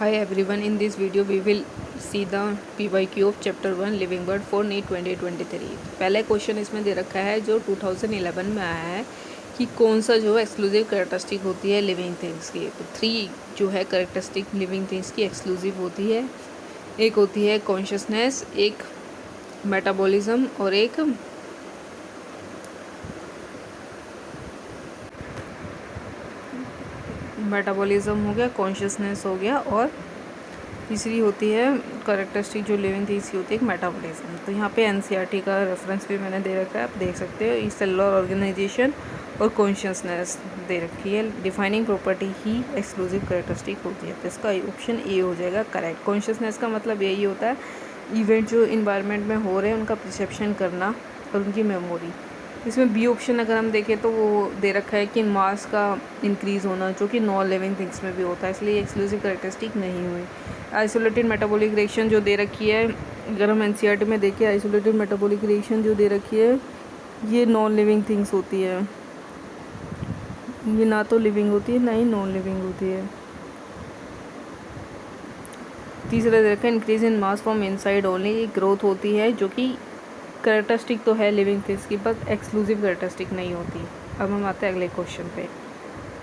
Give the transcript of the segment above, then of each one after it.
Hi everyone, in this video we will see the PYQ of chapter 1 living bird for NEET 2023। पहले question इसमें दे रखा है जो 2011 में आया है कि कौन सा जो है एक्सक्लूसिव कैरेक्टरिस्टिक होती है लिविंग थिंग्स की। तो 3 जो है कैरेक्टरिस्टिक लिविंग थिंग्स की एक्सक्लूसिव होती है। एक होती है कॉन्शियसनेस, एक मेटाबॉलिज्म और एक मेटाबॉलिज्म हो गया, कॉन्शियसनेस हो गया और तीसरी होती है कैरेक्टरिस्टिक जो लिविंग थिंग्स की होती है एक मेटाबॉलिज्म। तो यहाँ पे एनसीईआरटी का रेफरेंस भी मैंने दे रखा है, आप देख सकते हो। सेलुलर ऑर्गेनाइजेशन और कॉन्शियसनेस दे रखी है। डिफाइनिंग प्रॉपर्टी ही एक्सक्लूसिव कैरेक्टरिस्टिक होती है, तो इसका ऑप्शन ए हो जाएगा करेक्ट। कॉन्शियसनेस का मतलब यही होता है इवेंट जो इन्वायरमेंट में हो रहे हैं उनका परसेप्शन करना और उनकी मेमोरी। इसमें बी ऑप्शन अगर हम देखें तो वो दे रखा है कि मास का इंक्रीज़ होना, जो कि नॉन लिविंग थिंग्स में भी होता है, इसलिए एक्सक्लूसिव कैरेक्टरिस्टिक नहीं हुई। आइसोलेटेड मेटाबॉलिक रिएक्शन जो दे रखी है, अगर हम एनसीईआरटी में देखें आइसोलेटेड मेटाबॉलिक रिएक्शन जो दे रखी है ये नॉन लिविंग थिंग्स होती है, ये ना तो लिविंग होती है ना ही नॉन लिविंग होती है। तीसरा दे रखा है increase in mass from inside only, ये ग्रोथ होती है जो कि कैरेक्टरिस्टिक तो है लिविंग थिंग्स की, बट एक्सक्लूसिव कैरेक्टरिस्टिक नहीं होती। अब हम आते हैं अगले क्वेश्चन पे।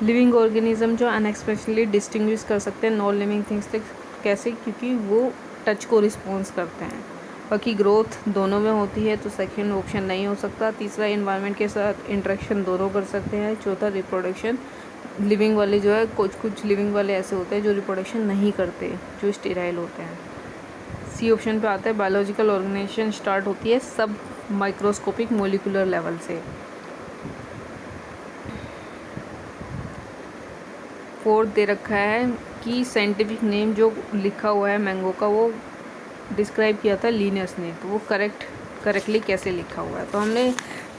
लिविंग ऑर्गेनिज्म जो अनएक्सपेक्टेडली डिस्टिंग्विश कर सकते हैं नॉन लिविंग थिंग्स से, कैसे? क्योंकि वो टच को रिस्पॉन्स करते हैं। बाकी ग्रोथ दोनों में होती है, तो सेकंड ऑप्शन नहीं हो सकता। तीसरा इन्वायरमेंट के साथ इंटरेक्शन दोनों कर सकते हैं। चौथा रिप्रोडक्शन, लिविंग वाले जो है कुछ लिविंग वाले ऐसे होते हैं जो रिप्रोडक्शन नहीं करते, जो स्टेराइल होते हैं। सी ऑप्शन पे आता है बायोलॉजिकल ऑर्गेनाइजेशन स्टार्ट होती है सब माइक्रोस्कोपिक मोलिकुलर लेवल से। फोर्थ दे रखा है कि साइंटिफिक नेम जो लिखा हुआ है मैंगो का वो डिस्क्राइब किया था लीनियस ने, तो वो करेक्टली कैसे लिखा हुआ है। तो हमने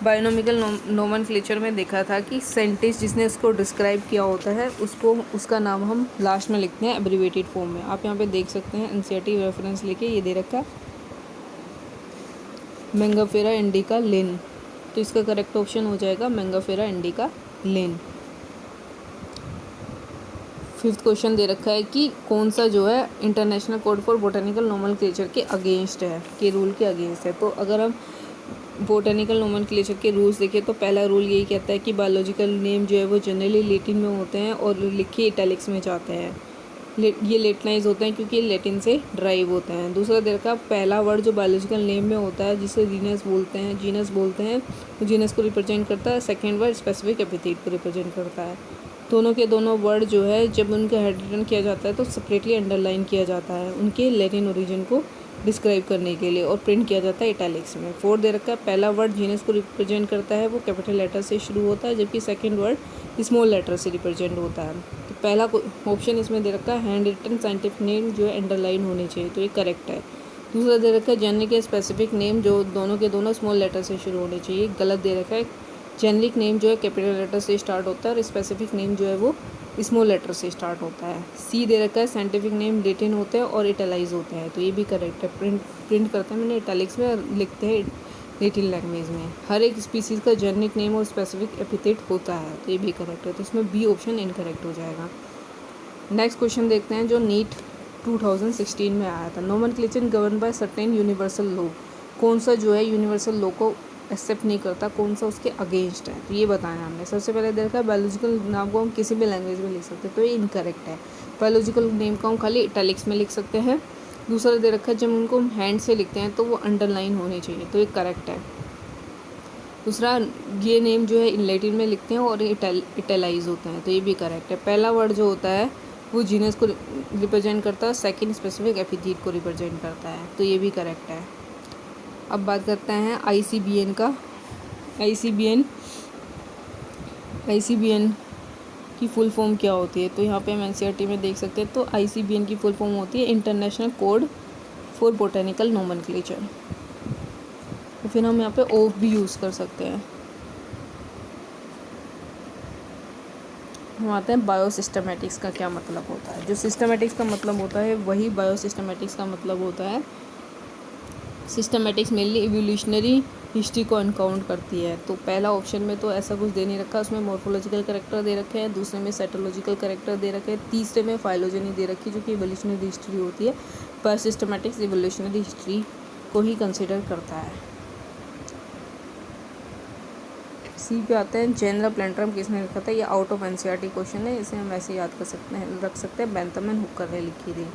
बायोनॉमिकल नोमेनक्लेचर में देखा था कि साइंटिस्ट जिसने इसको डिस्क्राइब किया होता है उसका नाम हम लास्ट में लिखते हैं एब्रिवेटेड फॉर्म में। आप यहाँ पे देख सकते हैं एनसीईआरटी रेफरेंस लेके ये दे रखा है मैंगोफेरा इंडिका लिन, तो इसका करेक्ट ऑप्शन हो जाएगा मैंगोफेरा इंडिका लिन। फिफ्थ क्वेश्चन दे रखा है कि कौन सा जो है international code for botanical nomenclature के अगेंस्ट है, के रूल के अगेंस्ट है। तो अगर हम बोटेनिकल नोमेनक्लेचर के रूल्स देखें तो पहला रूल यही कहता है कि बायोलॉजिकल नेम जो है वो जनरली लैटिन में होते हैं और लिखे इटैलिक्स में जाते हैं। ये लेटनाइज होते हैं क्योंकि लैटिन से ड्राइव होते हैं। दूसरा दे रखा पहला वर्ड जो बायोलॉजिकल नेम में होता है जिसे जीनस बोलते हैं वो जीनस को रिप्रेजेंट करता है। सेकेंड वर्ड स्पेसिफिक एपिथेट को रिप्रेजेंट करता है। दोनों के दोनों वर्ड जो है जब उनका हेड रिटन किया जाता है तो सेपरेटली अंडरलाइन किया जाता है उनके लैटिन ओरिजिन को डिस्क्राइब करने के लिए और प्रिंट किया जाता है इटैलिक्स में। फोर्थ दे रखा है पहला वर्ड जीनस को रिप्रेजेंट करता है वो कैपिटल लेटर से शुरू होता है, जबकि सेकंड वर्ड स्मॉल लेटर से रिप्रेजेंट होता है। तो पहला ऑप्शन इसमें दे रखा है हैंड रिटन साइंटिफिक नेम जो है अंडरलाइन होने चाहिए, तो ये करेक्ट है। दूसरा दे रखा है जेनरिक या स्पेसिफिक नेम जो दोनों के दोनों स्मॉल लेटर से शुरू होने चाहिए, गलत दे रखा है। जेनरिक नेम जो है कैपिटल लेटर से स्टार्ट होता है और स्पेसिफिक नेम जो है वो स्मॉल लेटर से स्टार्ट होता है। सी दे रखा है साइंटिफिक नेम लैटिन होते हैं और इटैलाइज होते हैं, तो ये भी करेक्ट है। प्रिंट करते हैं मैंने इटैलिक्स में और लिखते हैं लैटिन लैंग्वेज में। हर एक स्पीसीज़ का जेनरिक नेम और स्पेसिफिक एपिथेट होता है, तो ये भी करेक्ट है। तो इसमें बी ऑप्शन इनकरेक्ट हो जाएगा। नेक्स्ट क्वेश्चन देखते हैं जो नीट 2016 में आया था। Nomenclature govern by certain universal law, कौन सा जो है यूनिवर्सल लॉ को एक्सेप्ट नहीं करता, कौन सा उसके अगेंस्ट है, तो ये बताया हमने। सबसे पहले देखा है बायोलॉजिकल नाम को हम किसी भी लैंग्वेज में लिख सकते हैं, तो ये इनकरेक्ट है। बायोलॉजिकल नेम को हम खाली इटैलिक्स में लिख सकते हैं। दूसरा दे रखा है जब उनको हम हैंड से लिखते हैं तो वो अंडरलाइन होनी चाहिए, तो ये करेक्ट है। दूसरा ये नेम जो है इन लैटिन में लिखते हैं और इटैलाइज होते हैं, तो ये भी करेक्ट है। पहला वर्ड जो होता है वो जीनस को रिप्रेजेंट करता है, सेकंड स्पेसिफिक एपिथेट को रिप्रेजेंट करता है, तो ये भी करेक्ट है। अब बात करते हैं आईसीबीएन का। आईसीबीएन की फुल फॉर्म क्या होती है, तो यहाँ पे हम एनसीईआरटी में देख सकते हैं। तो आईसीबीएन की फुल फॉर्म होती है international code for botanical nomenclature. तो फिर हम यहाँ पे ओफ भी यूज़ कर सकते हैं। हम आते हैं बायोसिस्टमैटिक्स का क्या मतलब होता है। जो सिस्टमैटिक्स का मतलब होता है वही बायोसिस्टमैटिक्स का मतलब होता है। सिस्टमैटिक्स मेनली इवोल्यूशनरी हिस्ट्री को अनकाउंट करती है। तो पहला ऑप्शन में तो ऐसा कुछ दे नहीं रखा, उसमें मॉर्फोलॉजिकल कैरेक्टर दे रखे हैं, दूसरे में सेटोलॉजिकल कैरेक्टर दे रखे हैं, तीसरे में फाइलोजेनी दे रखी है जो कि इवोल्यूशनरी हिस्ट्री होती है, पर सिस्टमेटिक्स इवोल्यूशनरी हिस्ट्री को ही कंसिडर करता है। सी पे आते हैं, जनरल प्लेंट्रम किसने लिखा था? ये आउट ऑफ एनसीईआरटी क्वेश्चन है, इसे हम ऐसे याद कर सकते हैं, रख सकते हैं, बेंथम एंड हुकर ने लिखी थी।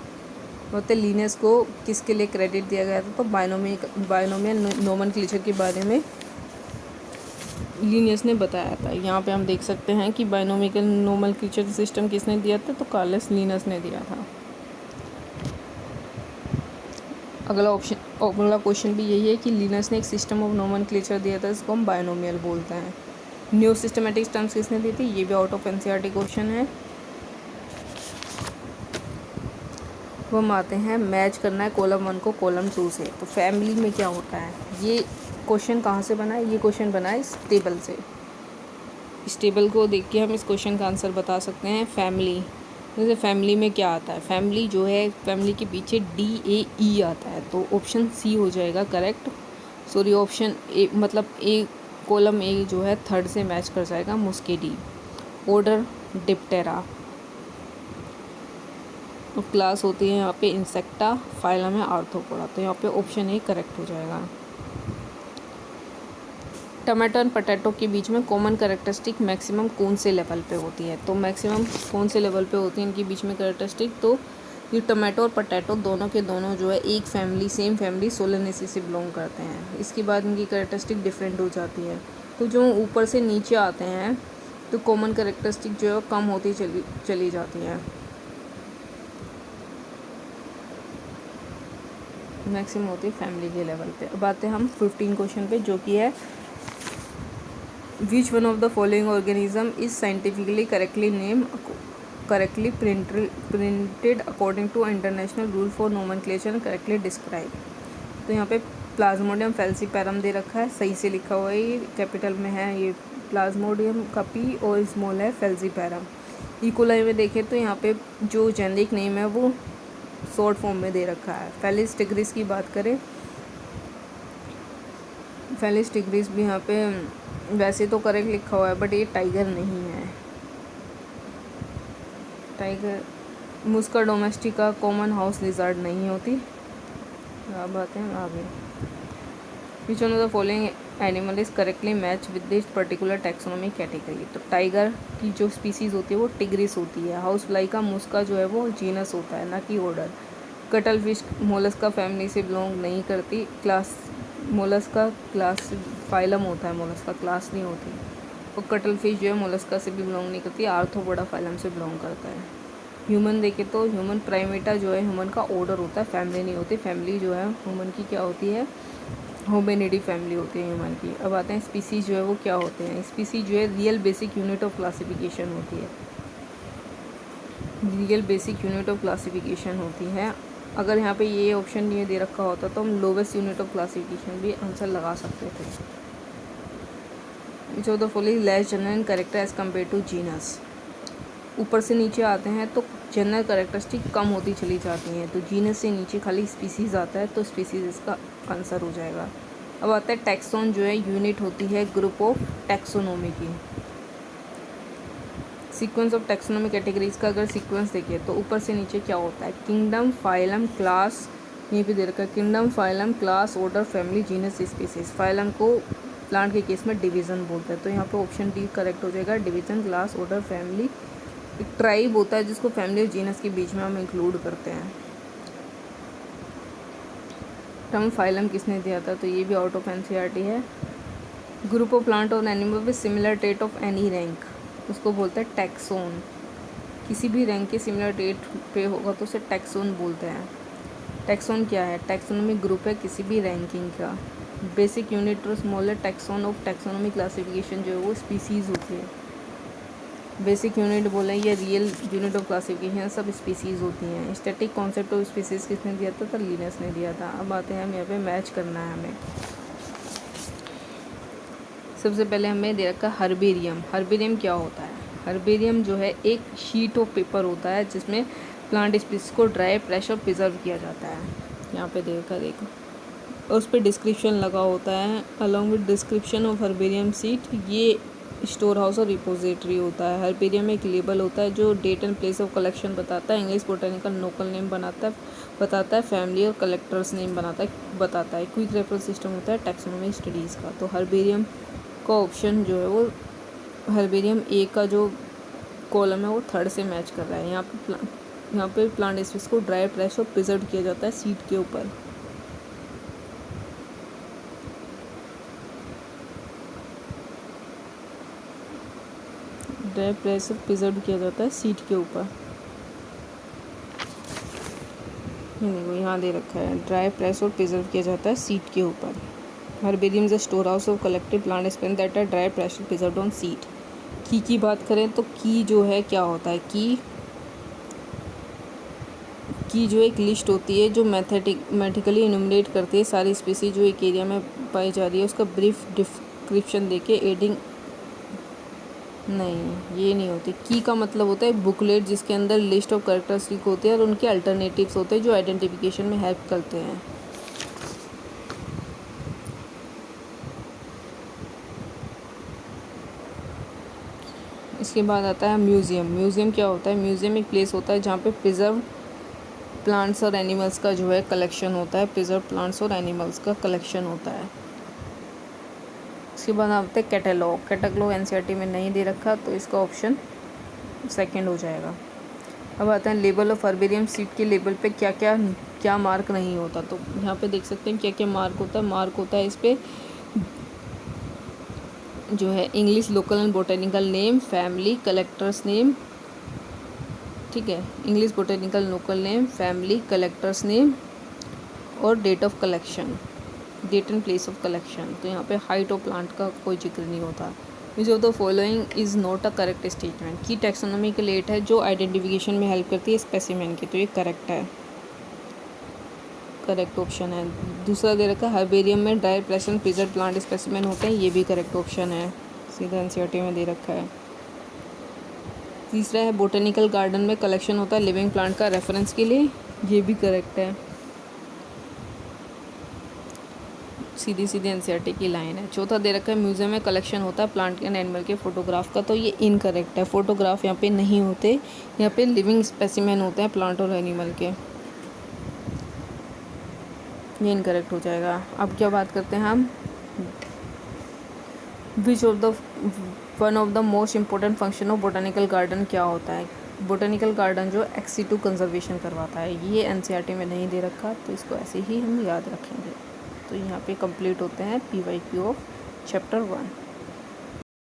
होते लीनियस को किसके लिए क्रेडिट दिया गया था? तो बायनोमियल नोमेनक्लेचर के बारे में लीनियस ने बताया था। यहाँ पे हम देख सकते हैं कि बायनोमियल नोमेनक्लेचर सिस्टम किसने दिया था? तो कार्लस लीनियस ने दिया था। अगला क्वेश्चन भी यही है कि लीनियस ने एक सिस्टम ऑफ नोमेनक्लेचर दिया था, इसको हम बायनोमियल बोलते हैं। न्यू सिस्टमेटिक टर्म्स किसने दी थी? ये भी आउट ऑफ एनसीईआरटी क्वेश्चन है। वो हम आते हैं, मैच करना है कॉलम 1 को कॉलम 2 से। तो फैमिली में क्या होता है? ये क्वेश्चन कहाँ से बना है? ये क्वेश्चन बना है इस टेबल से। इस टेबल को देख के हम इस क्वेश्चन का आंसर बता सकते हैं। फैमिली, जैसे फैमिली में क्या आता है? फैमिली जो है, फैमिली के पीछे DAE आता है, तो ऑप्शन सी हो जाएगा करेक्ट। सॉरी, ऑप्शन ए, मतलब ए, कॉलम ए जो है थर्ड से मैच कर जाएगा, मुस्केडी। ऑर्डर डिप्टेरा, और क्लास होती है यहाँ पे इंसेक्टा, फाइलम है आर्थ्रोपोडा, तो यहाँ पे ऑप्शन ए करेक्ट हो जाएगा। टमाटो एंड पोटैटो के बीच में कॉमन कैरेक्टरिस्टिक मैक्सिमम कौन से लेवल पे होती है? तो मैक्सिमम कौन से लेवल पे होती है इनके बीच में कैरेक्टरिस्टिक? तो ये टमाटो और पोटैटो दोनों के दोनों जो है एक फैमिली, सेम फैमिली सोलेनेसी से बिलोंग करते हैं। इसके बाद इनकी कैरेक्टरिस्टिक डिफरेंट हो जाती है। तो जो ऊपर से नीचे आते हैं तो कॉमन कैरेक्टरिस्टिक जो है कम होती चली जाती हैं, मैक्सिमम होती है फैमिली के लेवल पे। अब आते हैं हम 15 क्वेश्चन पे, जो कि है which one of the following organism is scientifically correctly name correctly printed according to international rule for nomenclature and correctly describe. तो यहाँ पे प्लाज्मोडियम फैल्सीपैरम दे रखा है, सही से लिखा हुआ है, ये कैपिटल में है, ये प्लाज्मोडियम का पी और स्मॉल है फैल्सीपैरम। इकोलाई में देखें तो यहाँ पे जो जेनेरिक नेम है वो शॉर्ट फॉर्म में दे रखा है। फेलिस टिग्रिस की बात करें, फेलिस टिग्रिस भी यहाँ पे वैसे तो करेक्ट लिखा हुआ है, बट ये टाइगर नहीं है। टाइगर मुस्का डोमेस्टिका कॉमन हाउस लिजर्ड नहीं होती। अब आते हैं आगे, विच one of the following animal is correctly match with this particular taxonomy category. तो टाइगर की जो स्पीसीज होती है वो टिग्रिस होती है। हाउस फ्लाई का मुस्का जो है वो जीनस होता है, ना कि order. Cuttle fish Mollusca family से बिलोंग नहीं करती। क्लास मोलस्का क्लास फाइलम होता है, मोलस्का क्लास नहीं होती। और कटल फिश जो है मोलस्का से भी बिलोंग नहीं करती, आर्थ्रोपोडा फाइलम से बिलोंग करता है। ह्यूमन देखे तो ह्यूमन प्राइमेटा जो है ह्यूमन का ऑर्डर होता है, फैमिली नहीं होती। फैमिली जो है ह्यूमन की क्या होती है? होमिनिडी फैमिली होती है ह्यूमन की। अब आते हैं स्पीसीज जो है वो क्या होते हैं? स्पीसीज जो है real basic unit of classification होती है, real basic unit of classification होती है। अगर यहाँ पे ये ऑप्शन नहीं दे रखा होता तो हम लोवेस्ट यूनिट ऑफ क्लासिफिकेशन भी आंसर लगा सकते थे। Which of the following less general character as compare to genus. ऊपर से नीचे आते हैं तो जनरल कैरेक्टरिस्टिक कम होती चली जाती हैं, तो जीनस से नीचे खाली स्पीसीज़ आता है, तो स्पीसीज़ इसका आंसर हो जाएगा। अब आता है टैक्सोन, जो है यूनिट होती है ग्रुप ऑफ टैक्सोनॉमी की। सीक्वेंस ऑफ टैक्सोनॉमी कैटेगरीज का अगर सीक्वेंस देखिए तो ऊपर से नीचे क्या होता है? किंगडम, फाइलम, क्लास, ये भी दे रखा है, kingdom, phylum, class, order, family, genus, species. Phylum को प्लांट के केस में डिवीज़न बोलते हैं, तो यहाँ पे ऑप्शन डी करेक्ट हो जाएगा। Division, class, order, family. एक ट्राइब होता है जिसको फैमिली और जीनस के बीच में हम इंक्लूड करते हैं। टर्म फाइलम किसने दिया था? तो ये भी आउट ऑफ एनसीईआरटी है। ग्रुप ऑफ प्लांट और animal with similar trait of any rank, उसको बोलते हैं टैक्सोन। किसी भी रैंक के सिमिलर ट्रेट पे होगा तो उसे टैक्सोन बोलते हैं। टैक्सोन क्या है? टैक्सोनॉमी ग्रुप है किसी भी रैंकिंग का। बेसिक यूनिट और smaller taxon of taxonomy classification जो है वो स्पीसीज़ होती है। बेसिक यूनिट बोले या रियल यूनिट ऑफ क्लासिफिकेशन सब स्पीसीज़ होती हैं। स्टैटिक कॉन्सेप्ट ऑफ स्पीसीज़ किसने दिया था? तो लीनियस ने दिया था। अब आते हैं हम यहाँ पे मैच करना है हमें। सबसे पहले हमें दे रखा हर्बेरियम। हर्बेरियम क्या होता है? हर्बेरियम जो है एक शीट ऑफ पेपर होता है जिसमें प्लांट स्पीसीज को ड्राई, फ्रेश और प्रिजर्व किया जाता है। यहाँ पे देखो और उस पर डिस्क्रिप्शन लगा होता है along with description of herbarium sheet. ये स्टोर हाउस और रिपोजिटरी होता है। हर्बेरियम में एक लेबल होता है जो date and place of collection बताता है। इंग्लिश बोटेनिकल लोकल नेम बताता है। फैमिली और कलेक्टर्स नेम बताता है। क्विक रेफरेंस सिस्टम होता है टैक्सोनॉमी स्टडीज़ का। तो हर्बेरियम का ऑप्शन जो है वो हर्बेरियम ए का जो कॉलम है वो थर्ड से मैच कर रहा है। यहाँ पे प्लांट स्पीसीज को ड्राई प्रेस और प्रिजर्व किया जाता है सीड के ऊपर। ड्राई प्रेस और प्रिजर्व किया जाता है सीड के ऊपर। यहाँ दे रखा है ड्राई प्रेस और प्रिजर्व किया जाता है सीड के ऊपर। Herbarium is a store house of collective plant specimen that are dry press और प्रिजर्व्ड ऑन सीड। की बात करें तो की जो है क्या होता है, की जो एक लिस्ट होती है जो मैथमेटिकली इनुमरेट करती है सारी स्पीसीज जो एक एरिया में पाई जा रही है, उसका ब्रीफ डिस्क्रिप्शन देके एडिंग नहीं, ये नहीं होती। की का मतलब होता है बुकलेट जिसके अंदर लिस्ट ऑफ कैरेक्टरिस्टिक होते हैं और उनके अल्टरनेटिव्स होते हैं जो आइडेंटिफिकेशन में हेल्प करते हैं। इसके बाद आता है म्यूज़ियम। म्यूज़ियम क्या होता है? म्यूज़ियम एक प्लेस होता है जहाँ पे प्रिजर्व प्लांट्स और एनिमल्स का जो है कलेक्शन होता है। प्रिजर्व प्लांट्स और एनिमल्स का कलेक्शन होता है। इसके बाद आते हैं कैटलॉग। कैटलॉग एनसीईआरटी में नहीं दे रखा तो इसका ऑप्शन सेकंड हो जाएगा। अब आते हैं लेबल ऑफ हर्बेरियम सीड के लेबल पे क्या मार्क नहीं होता। तो यहाँ पे देख सकते हैं क्या क्या मार्क होता है। मार्क होता है इस पर जो है English local and botanical name, family, collectors name, ठीक है, English botanical local name, family, collectors name और date of collection, date and place of collection. तो यहाँ पे हाइट ऑफ प्लांट का कोई जिक्र नहीं होता। विच of the following is not a correct statement. की टैक्सोनॉमिकल एट है जो आइडेंटिफिकेशन में हेल्प करती है स्पेसिमेन की, तो ये करेक्ट है, करेक्ट ऑप्शन है। दूसरा दे रखा है हर्बेरियम में dry press and preserve plant specimen होते हैं, ये भी करेक्ट ऑप्शन है, सीधा एनसीईआरटी में दे रखा है। तीसरा है बोटेनिकल गार्डन में कलेक्शन होता है लिविंग प्लांट का रेफरेंस के लिए, ये भी करेक्ट है, सीधी सीधी एनसीईआरटी की लाइन है। चौथा दे रखा है म्यूजियम में कलेक्शन होता है प्लांट एंड एनिमल के फोटोग्राफ का, तो ये इनकरेक्ट है। फोटोग्राफ यहाँ पे नहीं होते, यहाँ पे लिविंग स्पेसिमेन होते हैं प्लांट और एनिमल के, ये इनकरेक्ट हो जाएगा। अब क्या बात करते हैं हम, विच of the one of the most important function of botanical garden क्या होता है। बोटेनिकल गार्डन जो एक्सी2 कंजर्वेशन करवाता है, ये एनसीईआरटी में नहीं दे रखा तो इसको ऐसे ही हम याद रखेंगे। तो यहाँ पे कंप्लीट होते हैं PYQ ऑफ चैप्टर 1।